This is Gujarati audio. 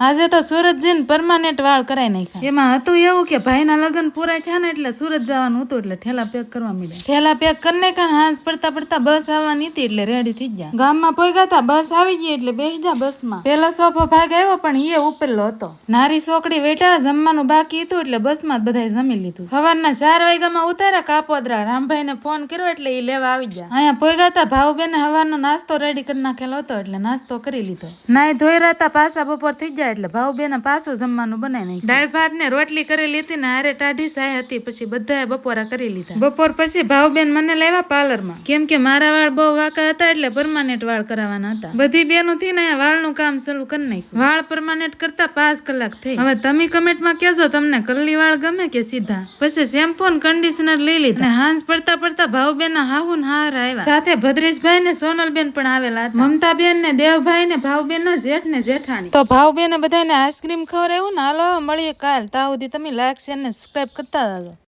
આજે તો સુરત જઈને પરમાનેન્ટ વાળ કરાઈ નાખ્યા। એમાં હતું એવું કે ભાઈના લગ્ન પૂરા થયા ને એટલે સુરત જવાનું હતું એટલે ઠેલા પેક કરવા માંડ્યા। ઠેલા પેક કરી નાખ્યા। હાંસ પડતા પડતા બસ આવવાની હતી એટલે રેડી થઈ ગયા। ગામમાં પહોંચ્યા હતા, બસ આવી ગઈ એટલે બેસી જા બસમાં। પેલો સોફો ભાગ આવ્યો પણ એ ઉપેલો હતો। નારી સોકડી વેઠા, જમવાનું બાકી હતું એટલે બસમાં જ બધાએ જમી લીધું। સવારના 4 વાગ્યામાં ઉતાર્યા કાપોદરા। રામભાઈને ફોન કર્યો એટલે એ લેવા આવી ગયા। અહીંયા પહોંચ્યા હતા, ભાવબેને સવારનો નાસ્તો રેડી કરી નાખેલો હતો એટલે નાસ્તો કરી લીધો। નાઈ ધોઈ રહ્યા પાછા બપોર થઈ ગયા એટલે ભાવબેને પાછું જમવાનું બનાવી નાખ્યું। દાળ ભાત ને રોટલી કરેલી હતી ને હારે ટાઢી સાય હતી, પછી બધાએ બપોરા કરી લીધા। બપોર પછી ભાવબેન મને લાવ્યા પાર્લરમાં, કેમ કે મારા વાળ બહુ વાંકા હતા એટલે પરમાનેન્ટ વાળ કરાવવાના હતા। બધી બેનો થી ને વાળનું કામ શરૂ કરી નાખ્યું। વાળ પરમાનેન્ટ કરતા 5 કલાક થઈ। હવે તમે કમેન્ટમાં કહેજો તમને કરલી વાળ ગમે કે સીધા। પછી શેમ્પુ ને કન્ડિશનર લઈ લીધા અને હાંસ પડતા પડતા ભાવબેનના હાહુ ને હાર આવ્યા, સાથે ભદ્રેશભાઈ ને સોનલબેન પણ આવેલા હતા। મમતાબેન ને દેવભાઈ ને ભાવબેન નો જેઠ ને જેઠાણી। તો ભાવબેને બધાને આઈસ્ક્રીમ ખવડાવ્યું ને હાલો મળીએ કાલ। ત્યાં સુધી તમે લાઈક શેર ને સબસ્ક્રાઇબ કરતા રહેજો।